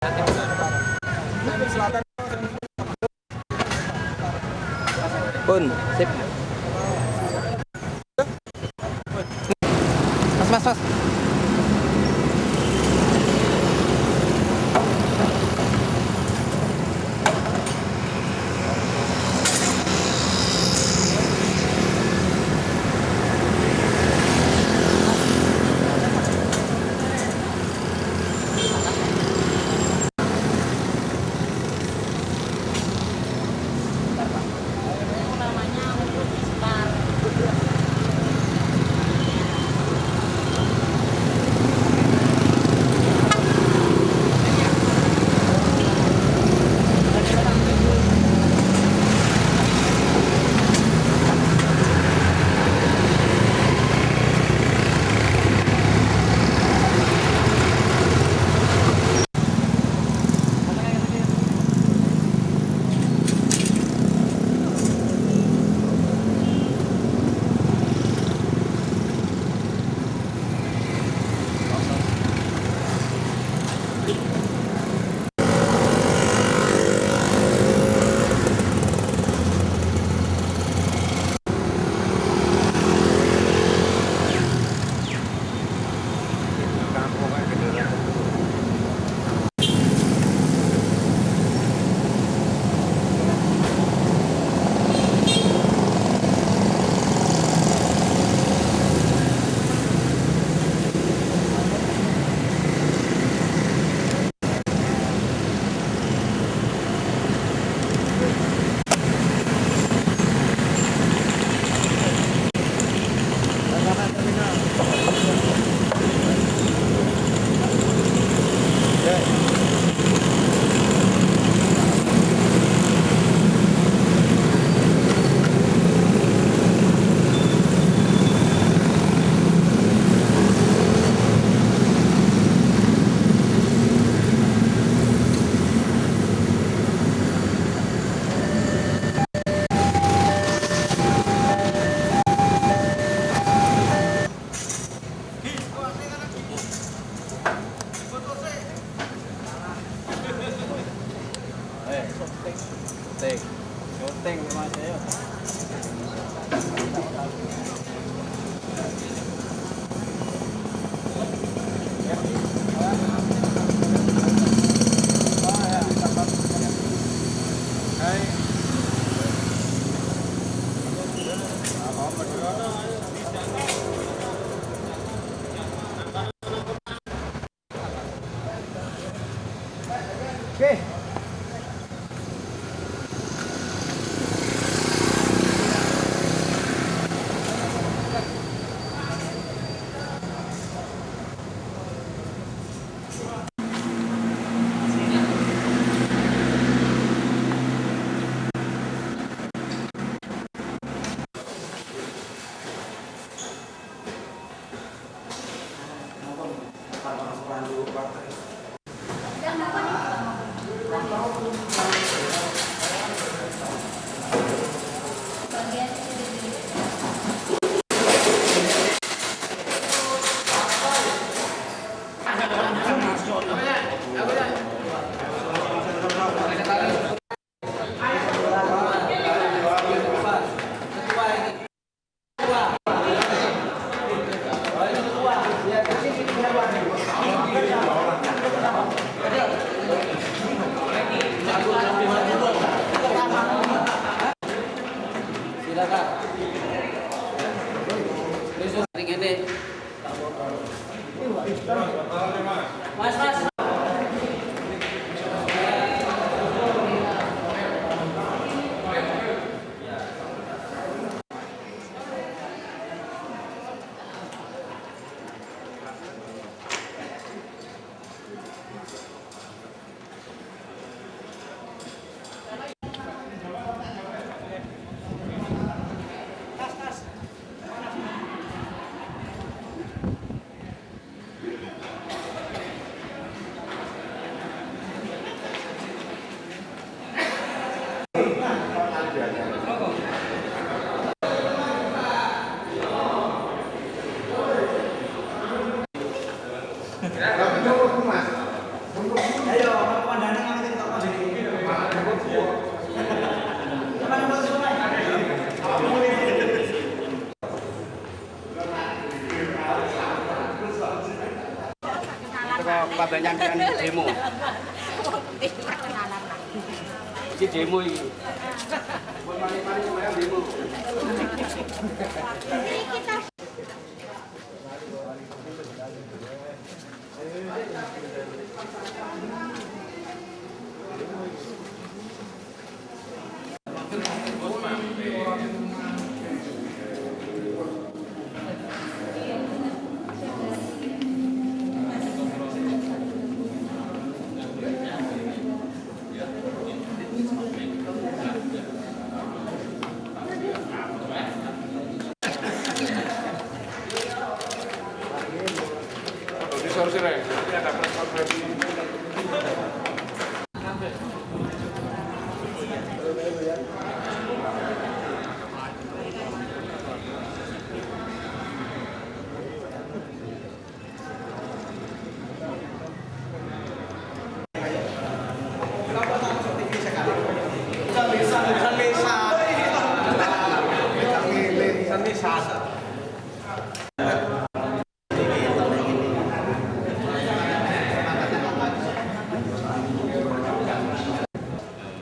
Pun, sip. Mas. Syuting Mas ayo. Oke. nyampean demo. Iki demo iki. Buat mari-mari sembahyang demo.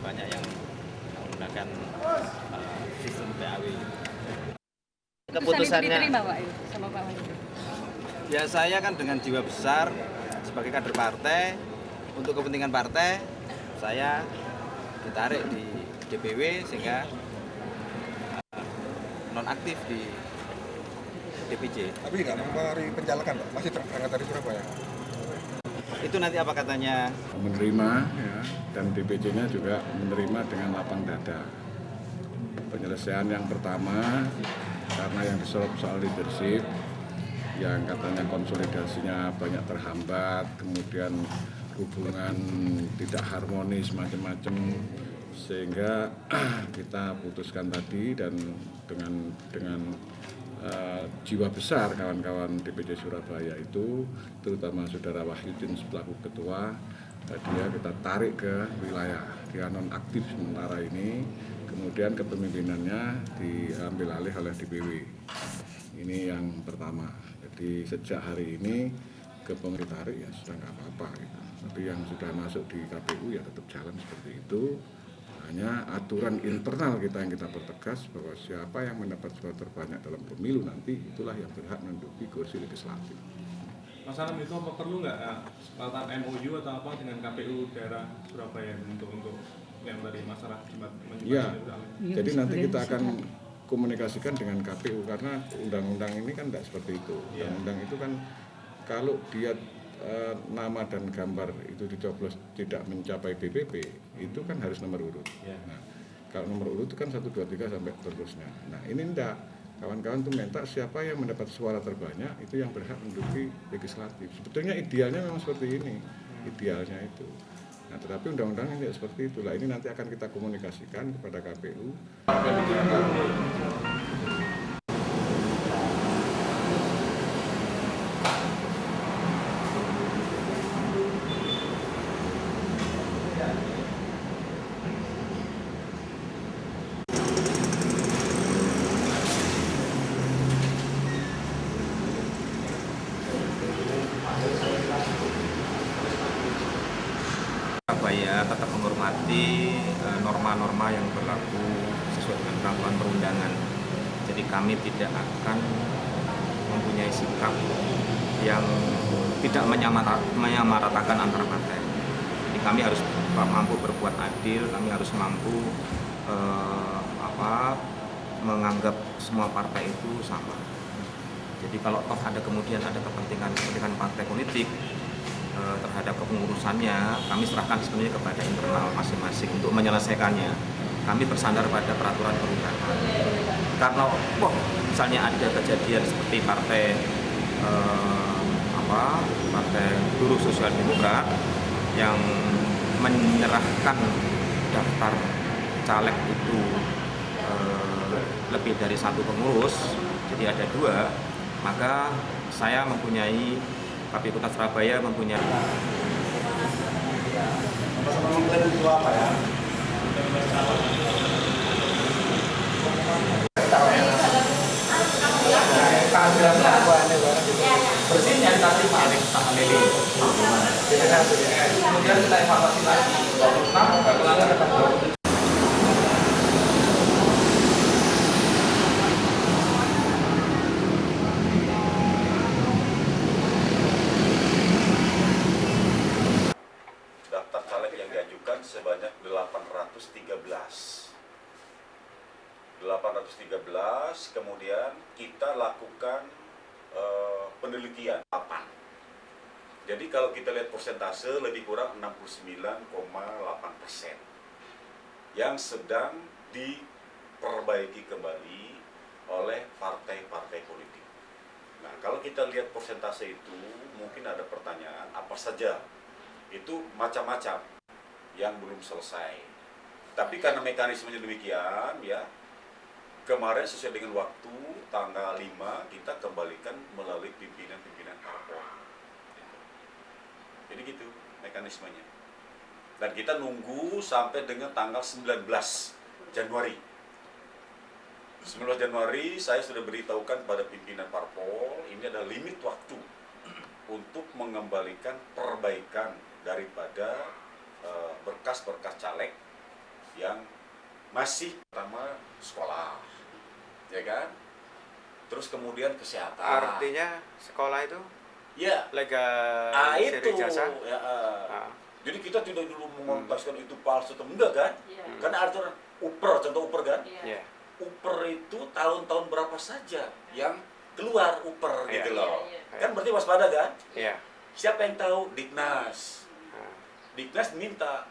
Banyak yang menggunakan sistem PAW. Keputusan itu diterima Pak sama Pak Wali. Ya saya kan dengan jiwa besar sebagai kader partai, untuk kepentingan partai saya ditarik di DPW sehingga nonaktif di DPJ. Tapi nggak mempengaruhi pencalekan, Pak? Masih berangkat dari Surabaya? Itu nanti apa katanya? Menerima ya, dan DPJ-nya juga menerima dengan lapang dada. Penyelesaian yang pertama karena yang disorot soal leadership, yang katanya konsolidasinya banyak terhambat, kemudian hubungan tidak harmonis macam-macam, sehingga kita putuskan tadi dan dengan jiwa besar kawan-kawan DPJ Surabaya itu, terutama saudara Wahyudin selaku ketua, dia kita tarik ke wilayah, dia nonaktif sementara ini, kemudian kepemimpinannya diambil alih oleh DPW. Ini yang pertama. Jadi sejak hari ini kepemimpinan tarik ya sudah nggak apa-apa gitu. Tapi yang sudah masuk di KPU ya tetap jalan seperti itu. Hanya aturan internal kita yang kita pertegas bahwa siapa yang mendapat suara terbanyak dalam pemilu nanti itulah yang berhak menduduki kursi legislatif. Mas Alam, itu apa perlu nggak kesepakatan MOU atau apa dengan KPU daerah Surabaya untuk yang tadi masalah Iya, jadi nanti kita akan komunikasikan dengan KPU karena undang-undang ini kan tidak seperti itu. Undang-undang itu kan kalau dia nama dan gambar itu dicoblos tidak mencapai BPP, itu kan harus nomor urut. Nah, kalau nomor urut itu kan 1, 2, 3 sampai terusnya. Nah ini enggak, kawan-kawan tuh minta siapa yang mendapat suara terbanyak itu yang berhak menduduki legislatif. Sebetulnya idealnya memang seperti ini, idealnya itu. Nah tetapi undang-undangnya tidak seperti itulah. Ini nanti akan kita komunikasikan kepada KPU. Surabaya tetap menghormati norma-norma yang berlaku sesuai dengan peraturan perundangan. Jadi kami tidak akan mempunyai sikap yang tidak menyamaratakan antara partai. Jadi kami harus mampu berbuat adil, kami harus mampu menganggap semua partai itu sama. Jadi kalau toh ada kemudian ada kepentingan partai politik terhadap kepengurusannya, kami serahkan sebenarnya kepada internal masing-masing untuk menyelesaikannya. Kami bersandar pada peraturan perundangan. Karena misalnya ada kejadian seperti partai Buruh Sosial Demokrat yang menyerahkan daftar caleg itu lebih dari 1 pengurus, jadi ada 2, maka saya mempunyai KPU Kota Surabaya mempunyai Itu apa ya? Bersihnya tadi paling tak kemudian kita evaluasi lagi 26 pelanggan tetap 27. Daftar caleg yang diajukan sebanyak 813. Kemudian kita lakukan penelitian 8. Jadi kalau kita lihat persentase lebih kurang 69,8% yang sedang diperbaiki kembali oleh partai-partai politik. Nah, kalau kita lihat persentase itu, mungkin ada pertanyaan apa saja. Itu macam-macam yang belum selesai. Tapi karena mekanismenya demikian, ya, kemarin sesuai dengan waktu tanggal 5 kita kembalikan melalui pimpinan-pimpinan parpol. Jadi gitu mekanismenya. Dan kita nunggu sampai dengan tanggal 19 Januari. 19 Januari saya sudah beritahukan pada pimpinan parpol, ini ada limit waktu untuk mengembalikan perbaikan daripada berkas-berkas caleg yang masih pertama sekolah, ya kan? Terus kemudian kesehatan. Artinya sekolah itu Ya, legalisasi itu. jasa. Ya, Jadi kita tidak dulu mengontaskan itu palsu atau enggak kan? Karena aturan uper, contoh uper kan? Iya. Uper itu tahun-tahun berapa saja yang keluar uper Iya. gitu loh. Iya. Kan berarti waspada kan? Iya. Siapa yang tahu? Diknas. Diknas minta.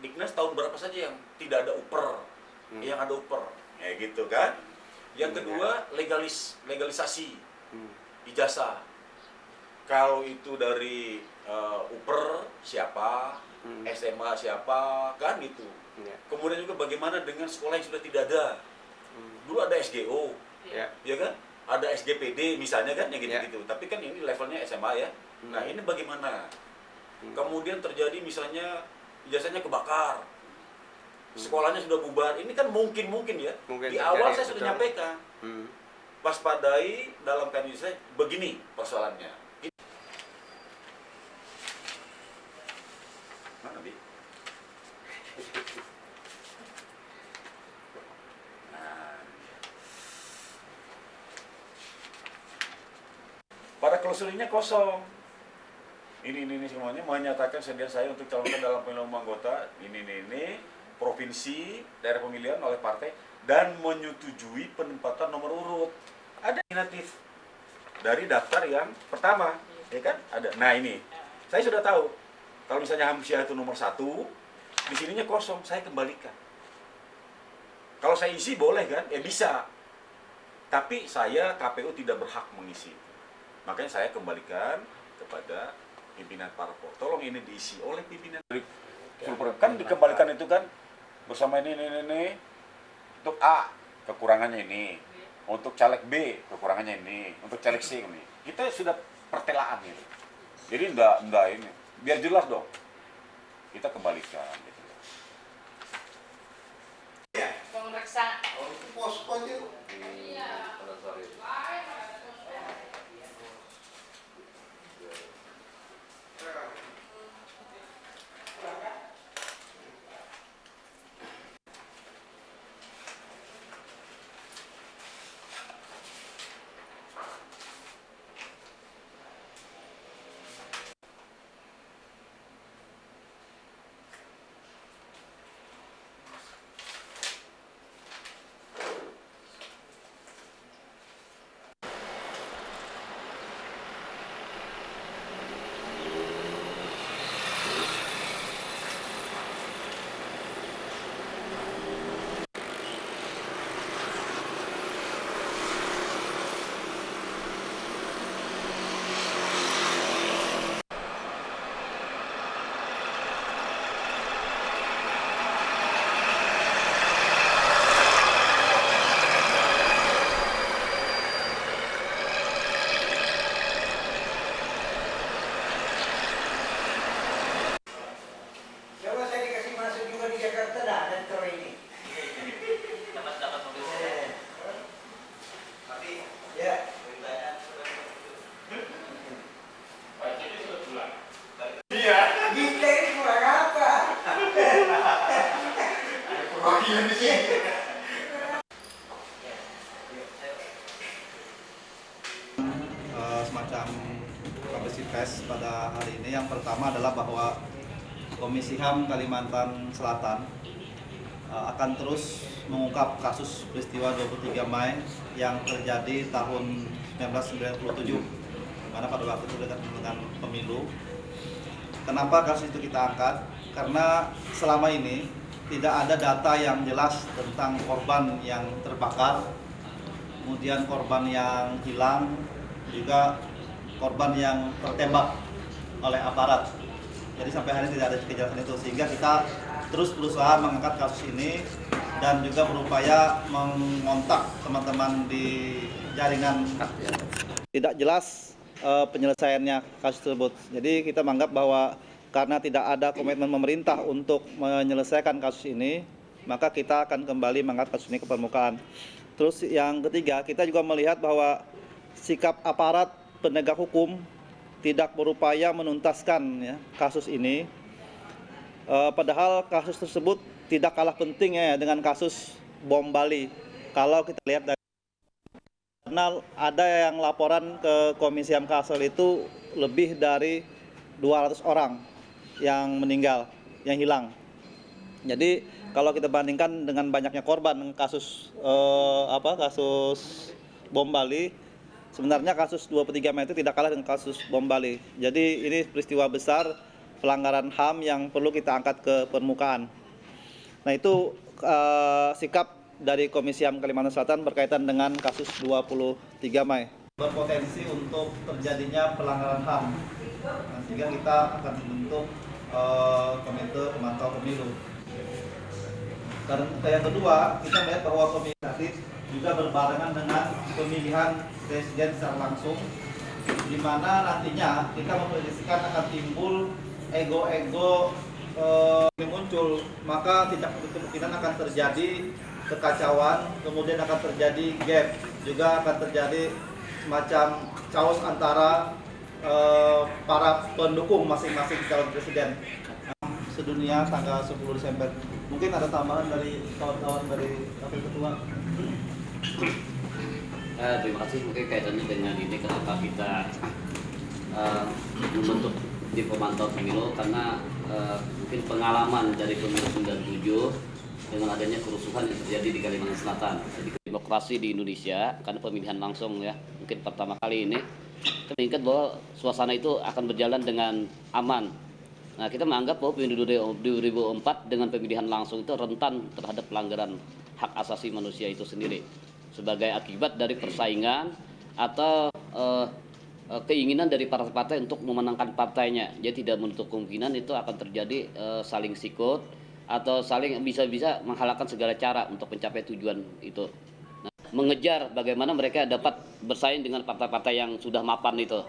Diknas tahun berapa saja yang tidak ada uper, yang ada uper, ya gitu kan? Yang kedua legalisasi ijazah. Kalau itu dari uper siapa, SMA siapa, kan gitu. Iya. Kemudian juga bagaimana dengan sekolah yang sudah tidak ada. Dulu ada SGO, Iya. ya kan? Ada SGPD misalnya kan, yang gitu-gitu. Tapi kan ini levelnya SMA ya. Nah ini bagaimana? Kemudian terjadi misalnya ijazahnya kebakar, sekolahnya sudah bubar. Ini kan mungkin ya. Mungkin Di awal saya terjadi, sudah betul. nyampaikan. Waspadai dalam kondisi saya begini persoalannya. Mana Bi? Nah. Pada klausul ini kosong. Ini semuanya menyatakan sedia saya untuk calonkan dalam pemilihan umum anggota ini provinsi daerah pemilihan oleh partai dan menyetujui penempatan nomor urut. Ada nominatif dari daftar yang pertama, ya kan? Ada. Nah ini, saya sudah tahu. Kalau misalnya Hamsyah itu nomor 1, di sininya kosong, saya kembalikan. Kalau saya isi boleh kan? Ya bisa. Tapi saya KPU tidak berhak mengisi. Makanya saya kembalikan kepada pimpinan parpol. Tolong ini diisi oleh pimpinan. Kan dikembalikan itu kan bersama ini. Untuk A kekurangannya ini, untuk caleg B kekurangannya ini, untuk caleg C ini. Kita sudah pertelaan gitu. Jadi enggak ini. Biar jelas dong. Kita kembalikan gitu. Pemeriksa. Oh, itu posko aja. Semacam konferensi pers pada hari ini. Yang pertama adalah bahwa Komisi HAM Kalimantan Selatan akan terus mengungkap kasus peristiwa 23 Mei yang terjadi tahun 1997, mana pada waktu itu dekat dengan pemilu. Kenapa kasus itu kita angkat? Karena selama ini tidak ada data yang jelas tentang korban yang terbakar, kemudian korban yang hilang, juga korban yang tertembak oleh aparat. Jadi sampai hari ini tidak ada kejelasan itu, sehingga kita terus berusaha mengangkat kasus ini dan juga berupaya mengontak teman-teman di jaringan. Tidak jelas penyelesaiannya kasus tersebut. Jadi kita menganggap bahwa karena tidak ada komitmen pemerintah untuk menyelesaikan kasus ini, maka kita akan kembali mengangkat kasus ini ke permukaan. Terus yang ketiga, kita juga melihat bahwa sikap aparat penegak hukum tidak berupaya menuntaskan kasus ini. Padahal kasus tersebut tidak kalah penting dengan kasus bom Bali. Kalau kita lihat dari karena ada yang laporan ke Komisi HAM Kalsel itu lebih dari 200 orang yang meninggal, yang hilang. Jadi kalau kita bandingkan dengan banyaknya korban kasus kasus bom Bali, sebenarnya kasus 23 Mei itu tidak kalah dengan kasus bom Bali. Jadi ini peristiwa besar pelanggaran HAM yang perlu kita angkat ke permukaan. Nah itu sikap dari Komisi HAM Kalimantan Selatan berkaitan dengan kasus 23 Mei. Berpotensi untuk terjadinya pelanggaran HAM, sehingga kita akan membentuk komite pemantau pemilu. Dan yang kedua, kita melihat bahwa komite juga berbarengan dengan pemilihan presiden secara langsung, di mana nantinya kita memprediksikan akan timbul ego-ego muncul, maka tidak kemungkinan akan terjadi kekacauan, kemudian akan terjadi gap, juga akan terjadi semacam chaos antara para pendukung masing-masing calon presiden. Sedunia tanggal 10 Desember. Mungkin ada tambahan dari kawan-kawan dari Wakil Ketua. Terima kasih. Mungkin kaitannya dengan ini kenapa kita membentuk tim pemantau pemilu, karena mungkin pengalaman dari pemilu 97 dengan adanya kerusuhan yang terjadi di Kalimantan Selatan. Jadi demokrasi di Indonesia karena pemilihan langsung mungkin pertama kali ini kita mengingat bahwa suasana itu akan berjalan dengan aman. Nah, kita menganggap bahwa pemilu 2004 dengan pemilihan langsung itu rentan terhadap pelanggaran hak asasi manusia itu sendiri sebagai akibat dari persaingan atau keinginan dari partai-partai untuk memenangkan partainya. Jadi tidak menutup kemungkinan itu akan terjadi saling sikut atau saling bisa-bisa menghalalkan segala cara untuk mencapai tujuan itu. Nah, mengejar bagaimana mereka dapat bersaing dengan partai-partai yang sudah mapan itu.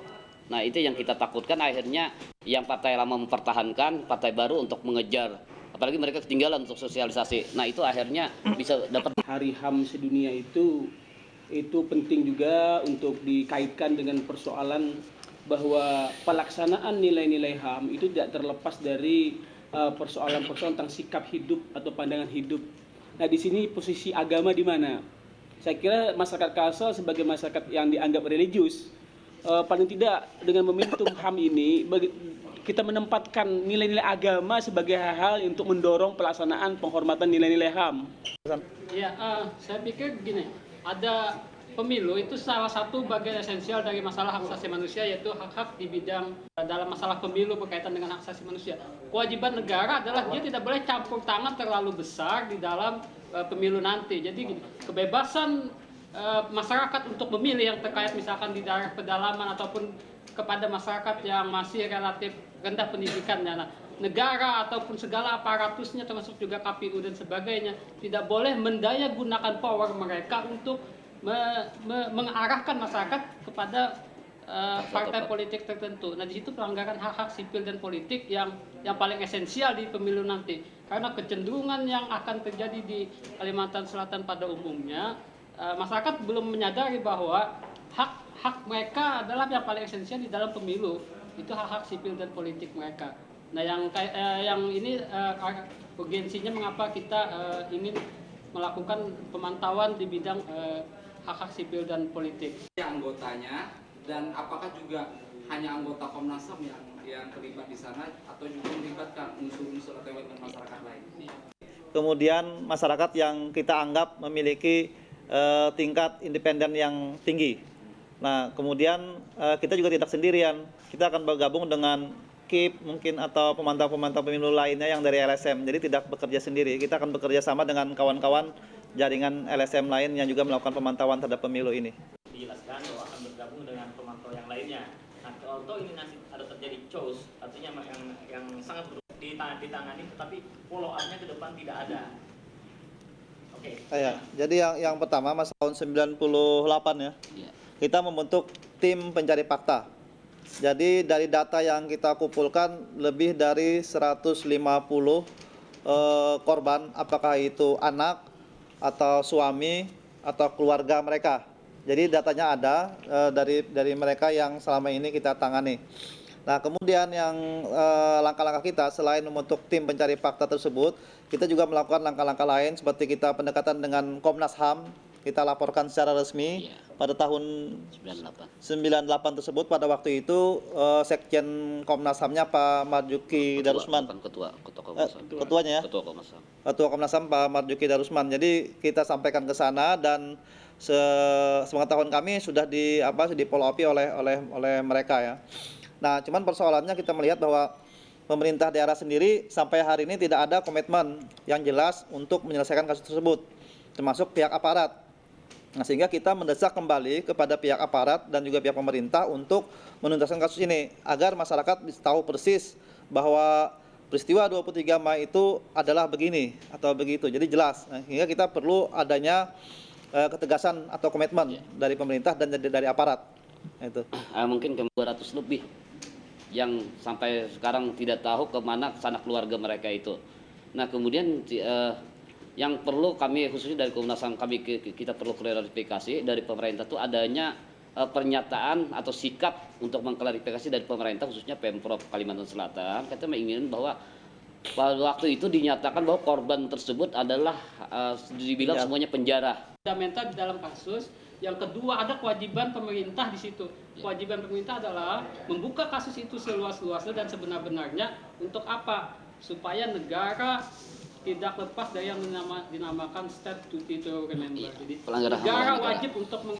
Nah, itu yang kita takutkan, akhirnya yang partai lama mempertahankan, partai baru untuk mengejar. Apalagi mereka ketinggalan untuk sosialisasi. Nah, itu akhirnya bisa dapat. Hari HAM sedunia itu penting juga untuk dikaitkan dengan persoalan bahwa pelaksanaan nilai-nilai HAM itu tidak terlepas dari persoalan-persoalan tentang sikap hidup atau pandangan hidup. Nah, di sini posisi agama di mana? Saya kira masyarakat Kalsel sebagai masyarakat yang dianggap religius, paling tidak dengan momentum HAM ini kita menempatkan nilai-nilai agama sebagai hal-hal untuk mendorong pelaksanaan penghormatan nilai-nilai HAM. Ya, saya pikir gini, ada pemilu itu salah satu bagian esensial dari masalah hak asasi manusia, yaitu hak-hak di bidang dalam masalah pemilu berkaitan dengan hak asasi manusia. Kewajiban negara adalah dia tidak boleh campur tangan terlalu besar di dalam pemilu nanti. Jadi gini, kebebasan masyarakat untuk memilih yang terkait misalkan di daerah pedalaman ataupun kepada masyarakat yang masih relatif rendah pendidikannya. Nah, negara ataupun segala aparatusnya termasuk juga KPU dan sebagainya tidak boleh mendaya gunakan power mereka untuk mengarahkan masyarakat kepada partai politik tertentu. Nah, di situ pelanggaran hak-hak sipil dan politik yang paling esensial di pemilu nanti. Karena kecenderungan yang akan terjadi di Kalimantan Selatan pada umumnya, masyarakat belum menyadari bahwa hak mereka adalah yang paling esensial di dalam pemilu. Itu hak-hak sipil dan politik mereka. Nah, yang ini urgensinya mengapa kita ingin melakukan pemantauan di bidang hak-hak sipil dan politik. Anggotanya, dan apakah juga hanya anggota Komnas HAM yang terlibat di sana atau juga melibatkan unsur-unsur atau elemen masyarakat lain? Kemudian masyarakat yang kita anggap memiliki tingkat independen yang tinggi. Nah, kemudian kita juga tidak sendirian. Kita akan bergabung dengan KIP mungkin atau pemantau-pemantau pemilu lainnya yang dari LSM. Jadi tidak bekerja sendiri. Kita akan bekerja sama dengan kawan-kawan jaringan LSM lain yang juga melakukan pemantauan terhadap pemilu ini. Dijelaskan bahwa akan bergabung dengan pemantau yang lainnya. Nah, kalau ini nanti ada terjadi chaos, artinya yang sangat ditangani, tetapi follow up-nya ke depan tidak ada. Oke. Jadi yang pertama mas tahun 98 ya, kita membentuk tim pencari fakta. Jadi dari data yang kita kumpulkan lebih dari 150 korban, apakah itu anak atau suami atau keluarga mereka. Jadi datanya ada dari mereka yang selama ini kita tangani. Nah, kemudian yang langkah-langkah kita selain membentuk tim pencari fakta tersebut, kita juga melakukan langkah-langkah lain seperti kita pendekatan dengan Komnas HAM. Kita laporkan secara resmi pada tahun 98 tersebut. Pada waktu itu Sekjen Komnas HAM-nya Pak Marjuki Darusman. Ketuanya ya? Ketua Komnas HAM Pak Marjuki Darusman. Jadi kita sampaikan ke sana dan sepengetahuan kami sudah di follow up oleh mereka ya. Nah, cuman persoalannya kita melihat bahwa pemerintah daerah sendiri sampai hari ini tidak ada komitmen yang jelas untuk menyelesaikan kasus tersebut, termasuk pihak aparat. Nah, sehingga kita mendesak kembali kepada pihak aparat dan juga pihak pemerintah untuk menuntaskan kasus ini agar masyarakat tahu persis bahwa peristiwa 23 Mei itu adalah begini atau begitu. Jadi jelas. Nah, sehingga kita perlu adanya ketegasan atau komitmen dari pemerintah dan dari aparat. Itu. Mungkin ke 200 lebih yang sampai sekarang tidak tahu kemana sanak keluarga mereka itu. Nah, kemudian yang perlu kami khususnya dari Komnas HAM kita perlu klarifikasi dari pemerintah itu adanya pernyataan atau sikap untuk mengklarifikasi dari pemerintah khususnya Pemprov Kalimantan Selatan. Kita menginginkan bahwa pada waktu itu dinyatakan bahwa korban tersebut adalah dibilang semuanya penjara. Fundamental di dalam kasus. Yang kedua, ada kewajiban pemerintah di situ. Kewajiban pemerintah adalah membuka kasus itu seluas-luasnya dan sebenar-benarnya untuk apa? Supaya negara tidak lepas dari yang dinamakan statutory remember. Jadi negara wajib untuk